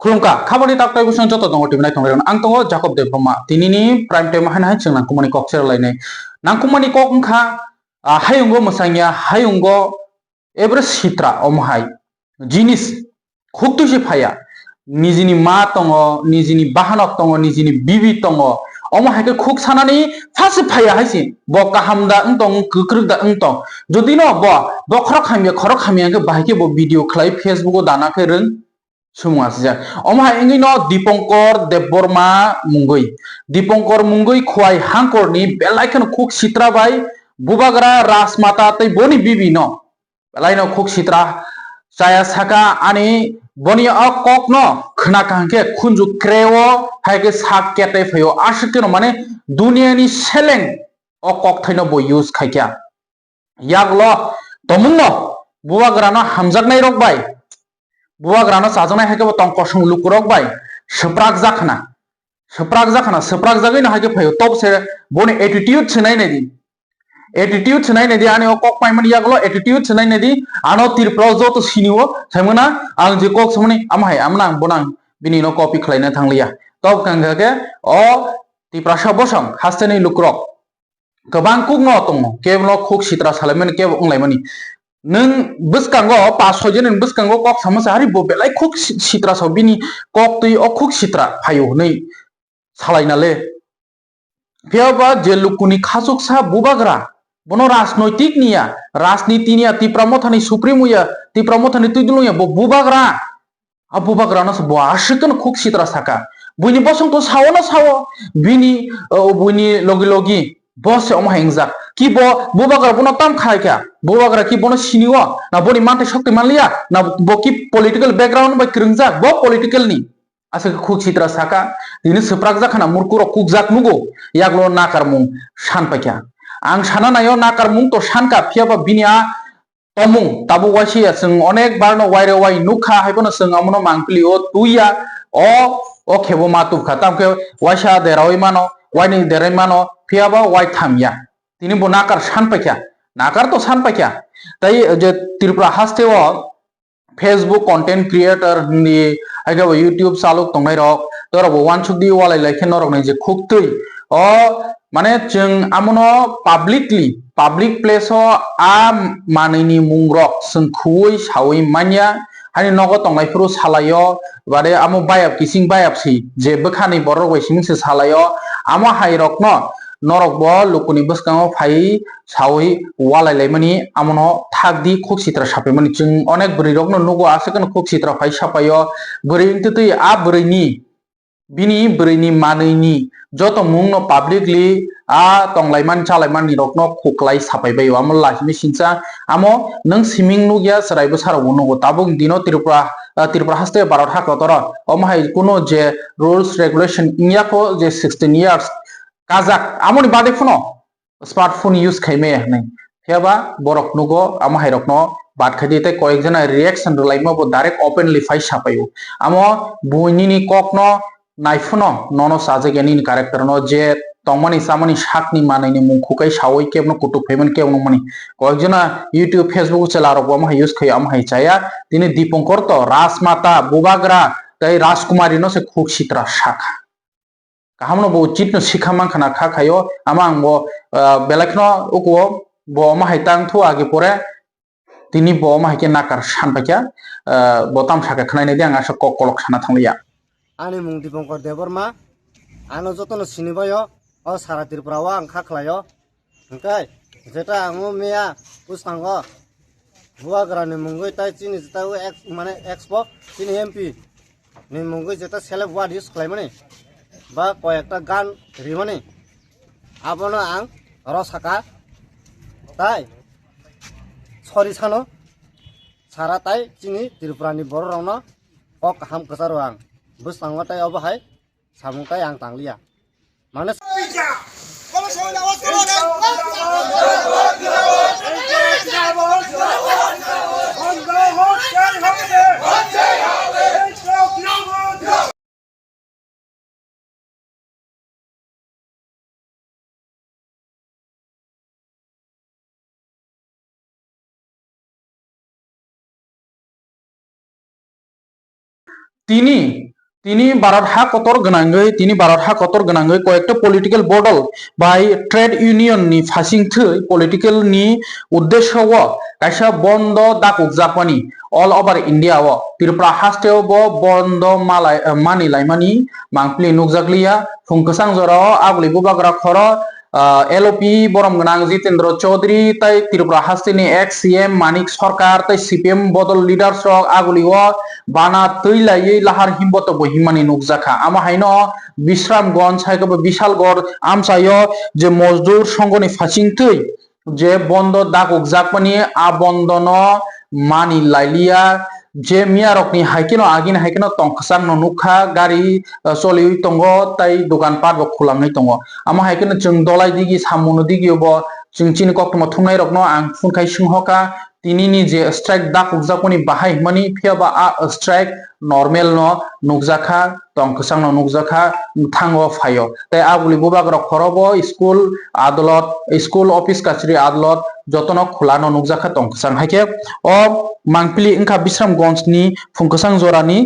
खुलुमका खामानि टाक्टाइ गुसुं जत दङ टिमनाय थंलायगोन आं दङ जाकब देब्रमा दिनैनि प्राइम टाइम हाय जों नांकुमानि कक सेरलायनाय नांकुमानि कक ओंखा हायुंगो मोसांगिया हायुंगो एब्रे सित्रा अमहाय जिनिस खुक्तुसि फाया निजिनि मा दङ निजिनि बाहानक दङ निजिनि बिबि दङ अमहायके खुक सानानै फासि फाया हायसि ब काहामदा दं गोख्रोदा दं जुदि न ब खर खामिया बाहायके ब भिडिअ खालाय फेसबुक दानाखै रों सुमुआसि अमहाय इंगिनो दीपंकर देबबर्मा मुंगै दीपंकर मुंगै खुवाय हांकरनि बेलायखन खुक सित्राबाय बुबाग्रा राजमाता तै बनि बिबि न बेलायनो खुक सित्रा जाया साका आनि बनि कक न खना कांके खुंजु क्रेवो हायके साक केटे फयो आशिके माने दुनियानि सेलें अ कक थैनो बो यूज खायक्या यागलो तमुंग न बुबाग्रा न हामजागनाय रकबाय बुवाग्रानो साजनाय हायके तंग कसं लुकुरक बाय सप्राक जाखना सप्राक जागै ना हायके फयो तब से बनि एटीट्यूड छनाय नदी एटीट्यूड छनाय नदी आने ओ कक पाइमन यागलो एटीट्यूड छनाय नदी आनो तिरप्राव जो तो सिनिवो थायमोना आं जे कक समनि आमहाय आमना बनां बिनि न कपि खलायना थांलिया तब कांगाके ओ तिप्रासा बसं हास्तेनै लुकुरक गोबां कुक न दङ केवल कुक सित्रा सालायमोन केव अंलायमोनि नों बसकांगो पास सयजन नों बसकांगो कक सामसा हारि बेलाय कुक सित्रा साव बिनि कक तै अ कुक सित्रा फायो नै सालायनाले फेयाबा जे लुकुनि खाजुकसा बुबाग्रा बनो राजनैतिक निया राजनीति निया तिप्रामथानि सुप्रीमोया तिप्रामथानि तुइदुलुया बुबाग्रा अब बुबाग्रा न बो आशिकन कुक सित्रा साका बुइनि बसं तो सावो न सावो बिनि बुइनि लगी लगी बस अम हेंजा कि बो बुबाग्रा बनो ताम खायका बुबाग्रा कि बनो सिनिवो ना बनि मानते शक्ति मानलिया ना बो कि पॉलिटिकल बैकग्राउंड बाय किरंजा बो पॉलिटिकल नि आसे कुक सित्रा साका दिनो सप्राक जाखाना मुरकुरो कुक जात मुगो यागलो नाकारमुं सानपाक्या आं साना नायो नाकारमुं तो सानका फियाबा बिनिया तमुं ताबो वासिया जों अनेक बारनो वायरे वाय नुखा हायबनो जों अमनो मांगपलि ओ तुया ओ खेबो मातुखा तामके वाइसा देरावै मानो वायनि देराय मानो फियाबा वाय थामिया दिनो बो नाकार सानपाक्या नाकार तो सानपाक्या तै जे त्रिपुरा हास्तेओ फेसबुक कंटेंट क्रिएटर नि आगे यूट्यूब चालू तंनाय रक तोरबो वानसुकदि वालाय लायखेन रक नै जे खुक्तै अ माने जों आमनो पाब्लिक प्लेस आ मानैनि मुंग्रक जों खुवै सावै मानिया हानि नगो तंनायफोरु सालायो बादे आमो बायाब किसिं बायाबसि जेबो खानि बर वैसिंसो सालायो आमो हायरक न नरक बो लुकुनि बसकांगो फाइ सावै वालाय लायमानि आमनो थागदि खुक सित्रा साफैमानि जों अनेक बरै रक न नुगो आसेकन खुक सित्रा फाइ साफायो बरै इंतै आ बरैनि बिनि बरैनि मानैनि जत मुंनो पाब्लिकलि आ तंलायमान चालायमाननि रकनो खुकलाय साफायबायो आमो लाखिनि सिंसा आमो नों सिमिं नुगिया सरायबो सारावबो नुगो ताबो दिनो त्रिपुरा हास्ते भारत हाकतर अमहाय कुनो जे रुल्स रेगुलेशन इयाको जे 16 इयार्स काजाक आमोनि बादे फुनो स्मार्टफोन यूज खाइमे नै फेबा बरक नुगो आमहाय रकनो बात खाइदि तै कयेक जना रिएक्शन रलाइमो बो डायरेक्ट ओपनली फाइ साफायो आमो बुइनिनि ककनो नाइफुनो ननो साजेगेनि कैरेक्टर नो जे तंमानि सामानि शाकनि मानैनि मुंखुकै सावै केबनो कुटुक फेमन केबनो मानि कयेकजना यूट्यूब फेसबुक चला रक आमहाय यूज खायो आमहाय चाया दिनै दीपंकर तो राजमाता बुबाग्रा तै राजकुमारी नो से खुक सित्रा शाखा काहामनो बो चितनो सिखा मांखाना खाखायो आमां बो बेलाखनो उको बो माहाय तांग थु आगे परे दिनै बो माहायके नाकार सानपाक्या बोताम साका खनायनाय दे आं आसा कलक साना थांलिया आंनि मुं दीपंकर देबबर्मा आंनो जतनो सिनिबायो अ सारा त्रिपुराव आं खाख्लायो ओंखाय जेटा आङो मेया बुसखांगो बुवाग्रानि मुंगै ताइ चिनि जेटा माने एक्सपो चिनि एमपि नि मुंगै जेटा सेलेब वार्ड यूज खालायमानि बा कयेकटा गान रिमानि आबनो आं रसाका ताइ सरि सानो सारा ताइ चिनि त्रिपुरानि बर रावनो कक हाम कसारो आं बुसखांगो अब हाय सामुंताय आं तांलिया माने তিনি তিনি ভারত হাকতর गोनाङै कयेकटा पलिटिकल बदल बाय ट्रेड यूनियन नि फासिंथै पलिटिकल नि उद्देश्यव कायसा बन्द दाकुकजाकमानि ऑल ओवर इंडिया व त्रिपुरा हास्टेव ब बन्द मानि लाइमानि मांपली नुकजाकलिया फुंकसां जराव आगुलि बुबाग्रा खर एलओपि बरम गनां जितेंद्र चौधरी तै त्रिपुरा हास्टेनि एक्स सीएम मानिक सरकार तै सीपीएम बदल लीडर्स आगुलिव बाना तैलायै लाहार हिम्बत बहिमानि नुकजाखा आमा हाइनो विश्रामगंज हाइकबो विशालगढ़ आमसायो जे मजदूर संघनि फासिंथै जे बन्द दाकुकजाकमानि आ बन्दनो मानि लाइलिया जे मियारकनि हाइकेनो आगिन हाइकेनो तंखसां नुखा गारि चलियै दङ तै दखानपाट बो खुलाङै दङ आमा हाइकेनो जों दलाय दिगि सामुनो दिगिबो जों चिनि कक्टमा थुंनाय रकनो आं फुनखाय सिंहका तिनिनि जे स्ट्राइक दाकुकजाकमानि बाहाय मानि फियाबा आ स्ट्राइक नॉर्मल न नुकजाखा तंखसां न नुकजाखा थांगो फायो तै आगुलि बुबाग्रा खरबो स्कूल आदालत स्कूल ऑफिस काछरी आदालत जतनो खुलानो नुकजाखा तंखसां हाइके ओ मांपली इंखा विश्रामगंजनि फुंकसां जरानि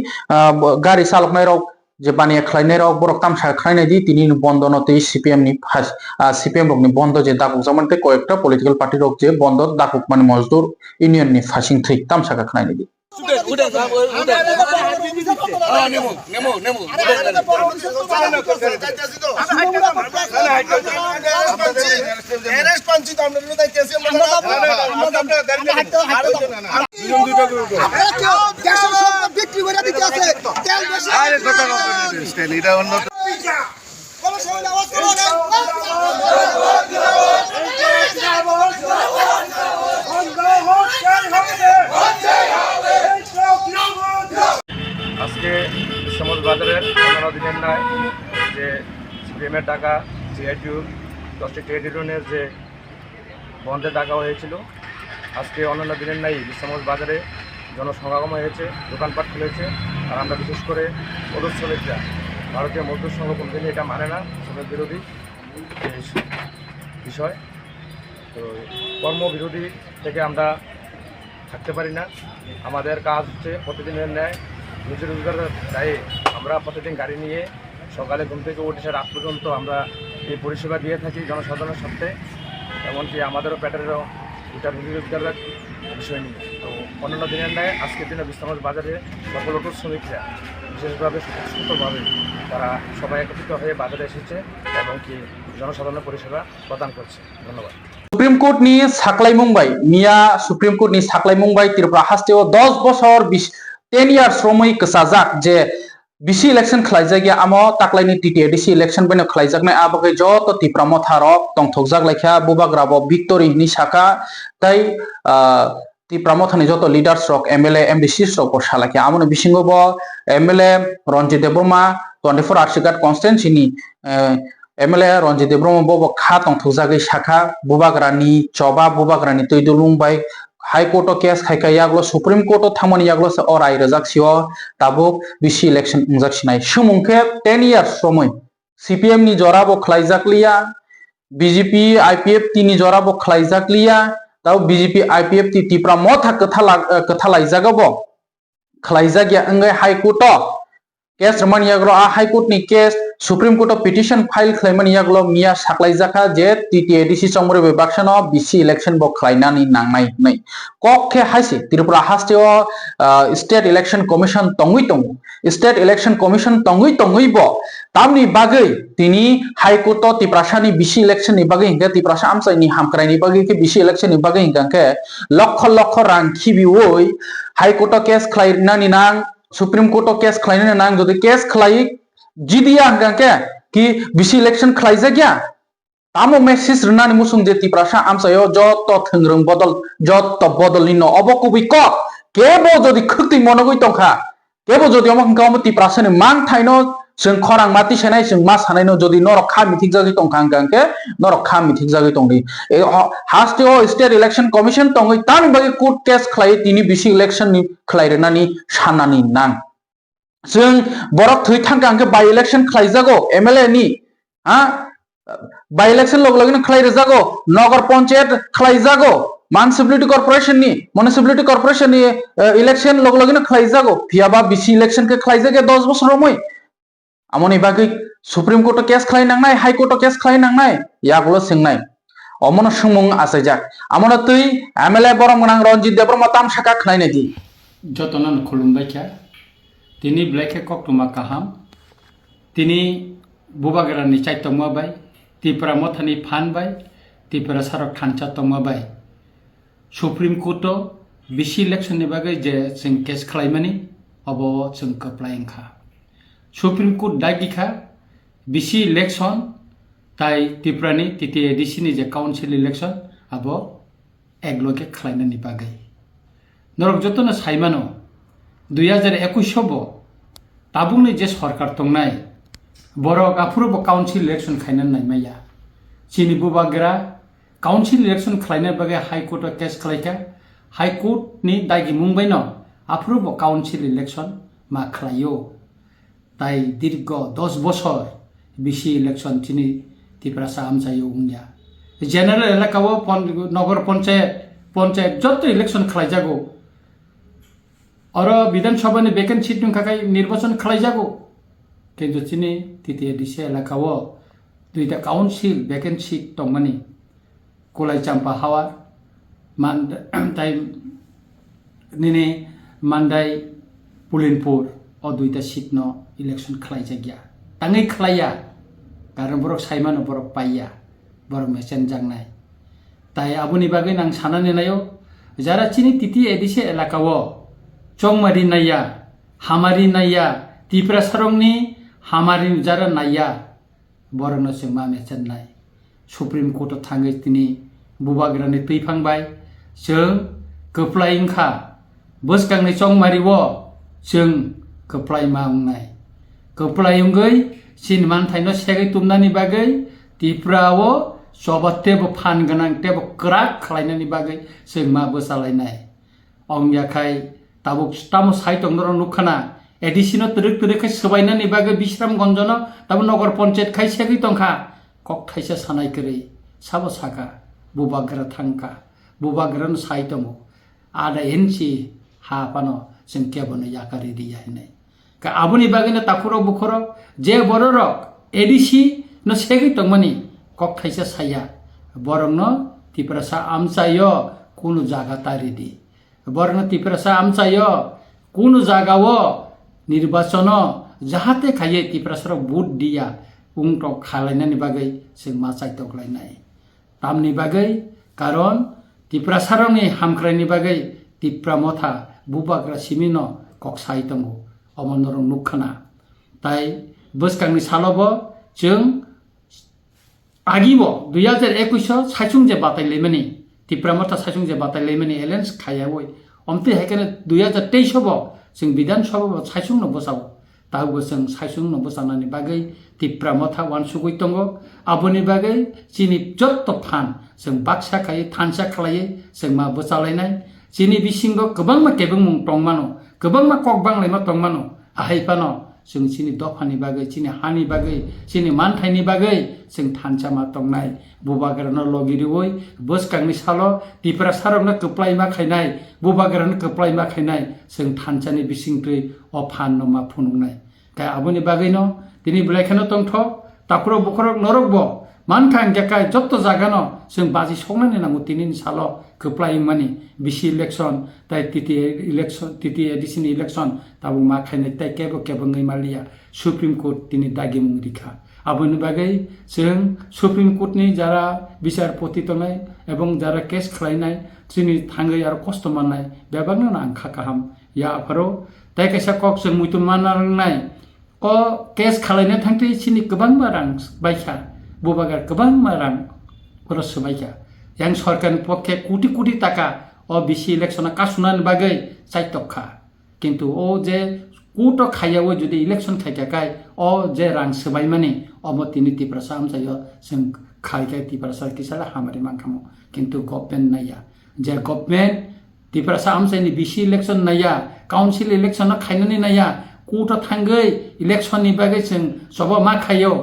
गारि चालकनाय रक जे बानिया खलायनाय रक बरक तामसा खलायनाय दि तिनि बन्दनो तै सीपीएम नि सीपीएम रकनि बन्द जे दाकुकजाकमान तै कयेकटा पलिटिकल पार्टी रक जे बन्द दाकुकमानि मजदूर यूनियन नि फासिं थै तामसा खलायनाय दि আজকে সমুদ্র বাজারের 15 দিনের নয় যে সিপিএমের টাকা সিআইটিউ 10টি ট্রেড ইউনিয়নের যে বন্ধে ডাকা হয়েছিল আজকে অন্যান্য দিনের নাই সমুদ্র বাজারে জনসমাগম হয়েছে দোকানপাট খুলেছে আর আমরা বিশেষ করে মজদুর শ্রমিকরা ভারতীয় মজদুর সংঘ কোম্পানি এটা মানে না শ্রমিক বিরোধী বিষয় তো কর্মবিরোধী থেকে আমরা থাকতে পারি না আমাদের কাজ হচ্ছে প্রতিদিনের ন্যায় নিজের রোজগারের দায়ে আমরা প্রতিদিন গাড়ি নিয়ে সকালে ঘুম থেকে উঠে রাত পর্যন্ত আমরা এই পরিষেবা দিয়ে থাকি জনসাধারণের সাথে এমনকি আমাদেরও পেটেরও এটা রোজগারের বিষয় নিয়ে তো অন্যান্য দিনের ন্যায় আজকের দিনে বিশ্রামগঞ্জ বাজারে সকল অটো শ্রমিকরা বিশেষভাবে স্বতঃস্ফূর্তভাবে তারা সবাই একত্রিত হয়ে বাজারে এসেছে এবং কি জনসাধারণের পরিষেবা প্রদান করছে ধন্যবাদ सुप्रीम कोर्ट नि साख्लायमुंबाय मिया सुप्रीम कोर्ट नि साख्लायमुंबाय त्रिपुरा हास्टेव 10 बছर 10 years रमै कसाजाक जे बिसि इलेक्शन खलायजागिया आमो ताक्लायनि टीटीएडीसी इलेक्शन बेनो खलायजाकनाय आबगै जत तिप्रा मथारक तंथकजाक लायखा बुबाग्राबो विक्टोरी नि साका तै तिप्रा मथानि जत लीडर्स रक एमएलए एमडीसी रक सालाखि आमनो बिसिंगबो एमएलए रंजित देबरमा 24 आर्सिकाट कन्स्टिट्युएन्सी नि एमएलए रंजित देब्रह्म बबो खा तंथजागै साखा बुबाग्रानि चबा बुबाग्रानि तैदुलुंबाय हाई कोर्ट केस खायखा याग्लो सुप्रीम कोर्ट थामनि याग्लो अराय रजाकसियो ताबुक बिसि इलेक्शन उंजाकसिनाय सुमुंखे 10 years समय सीपीएम नि जराबो खलायजाकलिया बीजेपी आईपीएफ नि जराबो खलायजाकलिया ताव बीजेपी आईपीएफ तिप्रा मथा कथा लायजागबो खलायजागिया अंगै हाई कोर्ट केस रमन याग्लो आ हाई कोर्ट नि case supreme court petition file खालामन याग्लो मिया साख्लायजाखा जे टीटीएडीसी चमरे विभागसनो बिसि इलेक्शन बो खलायनानि नांनाय नै कखे हाइसे त्रिपुरा हास्टेव स्टेट इलेक्शन कमिशन तंगै तंगु स्टेट इलेक्शन कमिशन तंगै तंगै बो तामनि बागै तिनि हाई कोर्ट तिप्रासानि बिसि इलेक्शन नि बागै हिंगा तिप्रासा आमसाइनि हामक्रायनि बागै के बिसि इलेक्शन नि बागै हिंगाके लक्ष लक्ष रां खिबिवै हाई कोर्ट केस खलायनानि नां सुप्रीम कोर्ट केस खलायनानि नां जदि केस खलाय जिदिया हंगाके कि बिसि इलेक्शन खलायजागिया तामो मेसेज रनानि मुसुं जे तिप्रासा आमसायो जत थंग्रं बदल जत बदलनि न अबकुबि क केबो जदि खक्ति मनगै तंखा केबो जदि अमखंका तिप्रासानि मान थाइनो जों खरां माति सेनाय जों मा सानायनो जदि नरखा मिथिक जागै तंखा हंगाके नरखा मिथिक जागै तंदि हास्टेव स्टेट इलेक्शन कमिशन तंगै तानि बागै कोर्ट केस खलाय तिनि बिसि इलेक्शन नि खलायरनानि साननानि नां जों बरक थै थांका अंके बाय इलेक्शन खलायजागो एमएलए नि हा बाय इलेक्शन लग लगन खलायजागो नगर panchayat खलायजागो municipality corporation ni election log logina khlaijago phiaba bisi election ke khlaijage 10 bochor romoi amoni bagui supreme court case khlai nangnai high court case khlai nangnai yagulo singnai অমন সুমুং আছে যাক আমরা তুই MLA বরং নাং রঞ্জিত দেববর্মা তাম শাখা খাইনে দি যতনান খুলুমবাই খ্যা তিনি ব্লেকে কক্টুমা কাহাম তিনি বুবাগেরানি চাইতমাবাই ত্রিপুরা মথানি ফানবাই ত্রিপুরা সারক থানচা তমাবাই সুপ্রিম কোর্ট বিসি ইলেকশনनि बागै जे जों केस खालायमानि अब जों कप्लायखा सुप्रीम कोर्ट दागिखा बिसि इलेक्शन ताई त्रिपुरानि TTADC जे काउन्सिल इलेक्शन अब एग्लके खालायनानि बागै नरक जतन साइमानो 2021 बो ताबुंनि जे सरकार तंनाय बरक आफुरब काउन्सिल इलेक्शन खायनान नायमाया चिनि बुबागेरा काउन्सिल इलेक्शन खालायनाय बागै हाई कोर्ट केस खालायखा हाई कोर्ट नि दागि मुंबाय न आफुरब काउन्सिल इलेक्शन मा खालायो ताई दीर्घ 10 बছর बिसि इलेक्शन चिनि त्रिपुरा सामजायो उंया जेनारेल एलाकाओ नगर पंचायत जत इलेक्शन खालायजागो और विधानसभानि वेकेन्ट सीट थाखाय निर्वाचन खालायजागो किन्तु चिनि TTADC एलाकाओ दुइटा काउन्सिल वेकेन्ट सीट दंमानि गलाय चाम्पा हावा निने मान्दाय पुलिनपुर और दुइटा सीट न इलेक्शन खालायजागिया ताङै खालाया कारण बरक साइमानो बरक पाइया बरक मेसेन जांनाय ताई आबुनि बागै नां सानानै नायो जारा चिनि TTADC एलाकाओ चंमारि नाया हामारि नाया त्रिपुरा सरंनि हामारि जारा नाया बरकनो जों मा मेसेन नाय सुप्रीम कोर्ट थाङै तिनि बुबागेरानि तैफांबाय जों कप्लायखा बसगांनि चंमारिवो जों कप्लाय मावनाय कप्लायंगै सिनमान थाइनो सेगै तुमनानि बागै त्रिपुराओ सबातेबो फान गोनां तेबो क्राक खालायनानि बागै जों मा बोसालायनाय अंयाखाय ताबुक तामो साइतंग नर नुखाना एडिसिनो तरिक तरिकै सबायनानि बागै बिश्राम गंजनो ताबो नगर पंचायत खाय सेगै तंखा कक थाइसे सानाय करै साबो साका बुबागेरा थांखा बुबागेरान साइतंगो आदा एनसि हापानो जों केबनो याकारि रिया हिनाय का आबुनि बागैनो ताखुरो बुखुरो जे बररक ADC न सेगै तंमानि कक थाइसे साया बरंनो त्रिपुरा सा आमचायो कुनु जागा तारिदि बरंनो त्रिपुरा सा आमचायो कुनु जागाओ निर्वाचन जाहाते खाये त्रिपुरा सरक बुट दिया उंटक खालायनानि बागै जों मा चाइतकलायनाय तामनि बागै कारण त्रिपुरा सरंनि हामख्रायनि बागै त्रिपुरा मथा बुबाग्रा सिमिनो कक साइतंगो अमनर नुखाना ताई बसगांनि सालबो जों आगिबो 2021 साइसुं जे बातायलायमानि त्रिपुरा मथा साइसुं जे बातायलायमानि एलायन्स खायावै अमते हेकेने 2023 बो जों विधानसभा साइसुं न बसाव ताबो जों साइसुं न बसानानि बागै त्रिपुरा मथा वानसुगै तंगो आबुनि बागै चिनि जत्त फान जों बाक्सा खायै थानसा खालायै जों मा बसालायनाय चिनि बिसिंगो गोबांमा केबं मुं तंमानो गोबांमा कक बांलायमा तंमानो आहायपानो जों चिनि दफानि बागै चिनि हानि बागै चिनि मानथायनि बागै जों थानसा मा तंनाय बुबागेरानो लगिरिवै बसगांनि सालो त्रिपुरा सारंनो कप्लायमा खायनाय बुबागेरानो कप्लायमा खायनाय जों थानसानि बिसिंत्रि अफान नमा फुनुंनाय काय आबुनि बागैनो दिनै ब्लेखानो तंथ ताखुरो बुखरक नरकबो मानखां गेकाय जत्त जागानो जों बाजि संनानै नांगौ तिनि सालो कप्लायमानि बिसि इलेक्शन ताई TTADC नि इलेक्शन ताबु मा खायनाय ताई केबो मालिया सुप्रीम कोर्ट तिनि दागि मुंरिखा आबुनि बागै जों सुप्रीम कोर्टनि जारा बिचारपति तनाय एवं जारा केस खालायनाय तिनि थाङै आरो खस्थ माननाय बेबागनो आंखा गाहाम या आफारो ताई कैसा कक जों मुइतु माननाय अ केस खालायनो थांथि सिनि गोबां रां बायखा बुबागार गोबां रां खरस बायखा yang सरकारनि पक्षे कोटी कोटी टाका अ बिसि इलेक्शन कासुनानि बागै चाइतखा किन्तु ओ जे कोट खायावो जुदि इलेक्शन खायखाय अ जे रां सोबाय माने अमतिनि त्रिपुरा सामजायो जों खायखाय त्रिपुरा सरकिसाला हामारि मांखामो किन्तु गभर्नमेन्ट नाया जे गभर्नमेन्ट त्रिपुरा सामजायनि बिसि इलेक्शन नाया काउन्सिल इलेक्शन खायनानि नाया कोट थांगै इलेक्शननि बागै जों सब मा खायो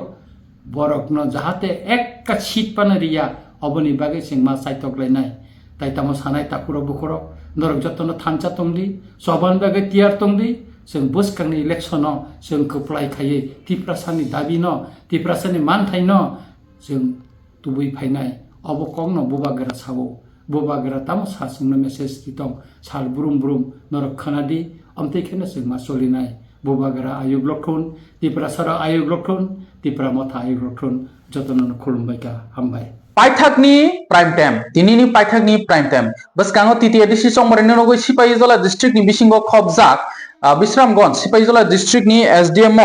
बरकनो जाहाते एक सीट पानो रिया अबनि बागै जों मा चाइतकलायनाय তাই তামো সানাय ताकुरो बुखरो नरक जतनो थानसा तंदी सबान बागे तियार तंदी जों बोसखांनि इलेक्शनाव जों खोप्लाय खायै तिप्रासानि दाबि न तिप्रासानि मानथाय न जों तुबै फायनाय अब कगनो बोबागोरा साबो बोबागोरा तामो सासंनो मेसेज दितों साल ब्रुम ब्रुम नरक खानादि अमतेखेनो जों मा सलिनाय बोबागोरा आयुग लखन तिप्रासारा आयुग लखन तिप्रा मथा आयुग लखन जतनो खुलुमबायका हामबाय पाइथाकनि प्राइम टाइम दिनैनि पाइथाकनि प्राइम टाइम बसकांगो तितियादिसि संबारनि नगै सिपाहीजला डिस्ट्रिक्टनि बिसिंग खबजाक बिश्रामगंज सिपाहीजला डिस्ट्रिक्टनि एसडीएम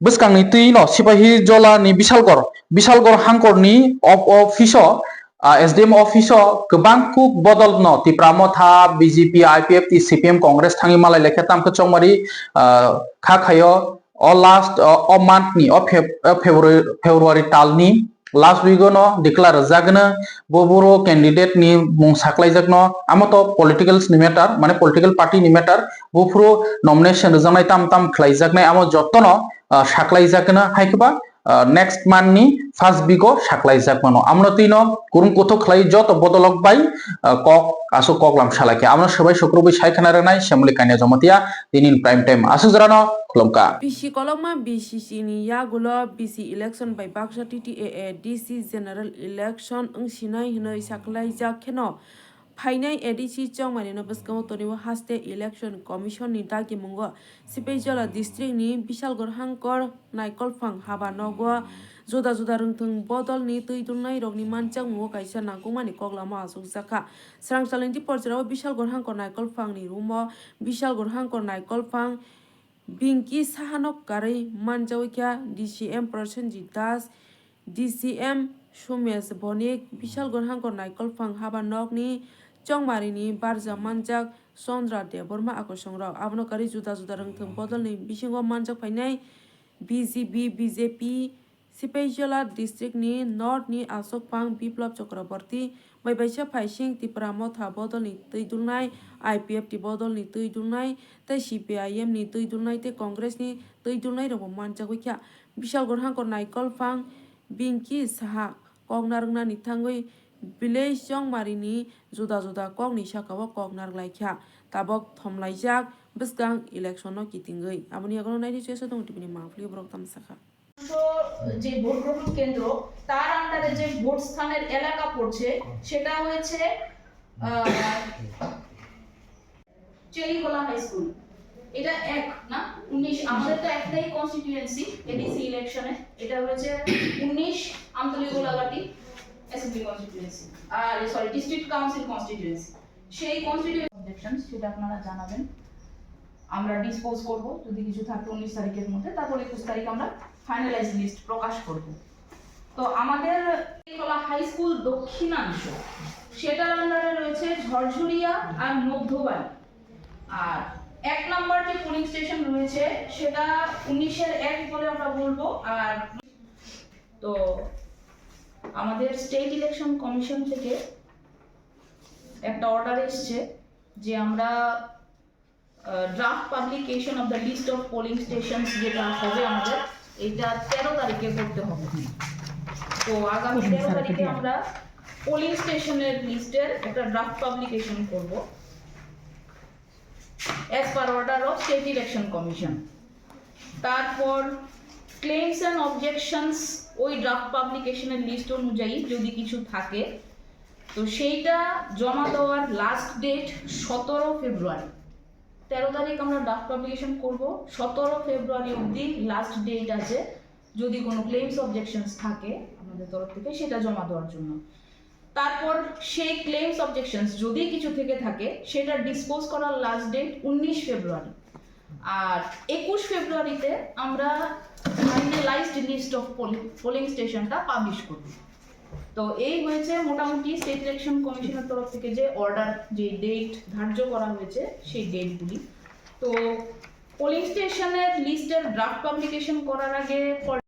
बसकांनि तुइनो सिपाहीजलानि बिशालगड़ हांकरनि अफिसो एसडीएम अफिसो गोबां कुक बदल न तिप्रामथा बीजेपी आईपीएफ टी सीपीएम कांग्रेस थांगी मालाय लेखे तामखो चौमारी खाखायो अ लास्ट अ मान्थनि अ फेब्रुवारी तालनि लास्ट वीकनो डिक्लेयर जागनो बोबरो कैंडिडेट नि मुं साख्लायजागनो आमतो पॉलिटिकल्स नि मैटर माने पॉलिटिकल पार्टी नि मैटर बोफ्रो नॉमिनेशन जानाय ताम ताम खलायजागनाय आमो जत्तनो साख्लायजागनो हायखबा नेक्स्ट मंथ नि फर्स्ट वीको साख्लायजागनो आमनो तिनो कुरुम कोथो खलाय जत बदलक बाय कक आसो ककलाम सालाके आमनो सबाय शुक्रबार सायखना रनाय सेमले कान्या जमतिया दिनिन प्राइम टाइम आसु जरानो खुलुमका बिसि कलमा बीसीसी नि यागुलो बीसी इलेक्शन बाय बाक्सा टीटीए डीसी जनरल इलेक्शन अंसिनाय हनै साख्लाय जाखेनो फाइनाय एडीसी चौमारिनो बसकांगो तनिबो हास्ते इलेक्शन कमिशन नि दागि मुंगो सिपाहीजला डिस्ट्रिक्ट नि बिशालगड़ हांकर नायकलफां हाबा नगो जुदा जुदा रोंथों बदल नि तैदुनाय रगनि मानचां मुंगो कायसा नांगौमानि कगलामा आसुक जाखा स्रांसालिंति परजराव बिशालगड़ हांकर नायकलफां नि रुमो बिशालगड़ हांकर नायकलफां बिंकी साहानक कारै मानजावैख्या डीसीएम प्रसेनजित दास डीसीएम सुमेश बनिक बिशालगड़ हांकर नायकलफां हाबा नगनि चौमारिनि बारजा मानजाक चंद्रा देबर्मा आकर्षणराव आबनकारि जुदा जुदा रोंथों बदलनि बिसिंगो मानजाक फायनाय बीजेपी बीजेपी सिपाहीजला डिस्ट्रिक्टनि नर्थनि अशोकपां बिप्लब चक्रवर्ती बैबायसा फाइसिं तिप्रा मथा बदलनि तैदुनाय आईपीएफ टी बदलनि तैदुनाय तै सीपीआईएम नि तैदुनाय तै कांग्रेसनि तैदुनाय रबो मानजागैख्या बिशालगड़ हांकर नायकलफां बिंकी साहा कगना रोंनानि थांगै विलेज चौमारिनि जुदा जुदा कगनि साकाव कगनार लायख्या ताबक थमलायजाक बसगां इलेक्शनो कितिंगै आबनि आगनो नायनि चेसा दं टिपिनि माफली ब्रक तामसाखा যে ভোট গ্রহণ কেন্দ্র তার আন্ডারে যে ভোট স্থানের এলাকা পড়ছে সেটা হয়েছে চেলিগোলা হাই স্কুল এটা এক না 19 আমাদের তো একটাই কনস্টিটিউয়েন্সি এডিসি ইলেকশনে এটা হয়েছে 19 আমতলী গোলাঘাটি এসএমপি কনস্টিটিউয়েন্সি আর সরি ডিস্ট্রিক্ট কাউন্সিল কনস্টিটিউয়েন্সি সেই কনস্টিটিউয়েন্সি অবজেকশনস সেটা আপনারা জানাবেন আমরা ডিসপোজ করব যদি কিছু থাকে 19 তারিখের মধ্যে তারপর 21 তারিখ আমরা ফাইনালাইজ লিস্ট প্রকাশ করব তো আমাদের চেলিগোলা হাই স্কুল দক্ষিণাংশ সেটার আন্ডারে রয়েছে ঝরঝরিয়া আর মধ্যবাড়ি আর এক নাম্বার যে পোলিং স্টেশন রয়েছে সেটা 19 এর 1 বলে আমরা বলবো আর তো আমাদের স্টেট ইলেকশন কমিশন থেকে একটা অর্ডার এসেছে যে আমরা draft publication of the list of polling stations যেটা হবে আমাদের এটা 13 তারিখে করতে হবে তো আগামী 13 তারিখে আমরা পোলিং স্টেশনের লিস্টের একটা ড্রাফট পাবলিকেশন করব as per order of state election commission তারপর ক্লেমস এন্ড অবজেকশনস ওই ড্রাফট পাবলিকেশনের লিস্ট অনুযায়ী যদি কিছু থাকে তো সেইটা জমা দেওয়ার লাস্ট ডেট 17 ফেব্রুয়ারি 13 তারিখ আমরা ড্রাফট পাবলিকেশন করব 17 ফেব্রুয়ারি অবধি লাস্ট ডেট আছে যদি কোনো ক্লেমস অবজেকশনস থাকে আমাদের তরফ থেকে সেটা জমা দেওয়ার জন্য তারপর সেই ক্লেমস অবজেকশনস যদি কিছু থেকে থাকে সেটা ডিসপোজ করার লাস্ট ডেট 19 ফেব্রুয়ারি আর 21 ফেব্রুয়ারিতে আমরা ফাইনালাইজড লিস্ট অফ পোলিং স্টেশনটা পাবলিশ করব তো এই হয়েছে মোটামুটি স্টেট ইলেকশন কমিশনের তরফ থেকে যে অর্ডার যে ডেট ধার্য করা হয়েছে সেই ডেটগুলি তো পোলিং স্টেশনের লিস্টের ড্রাফট পাবলিকেশন করার আগে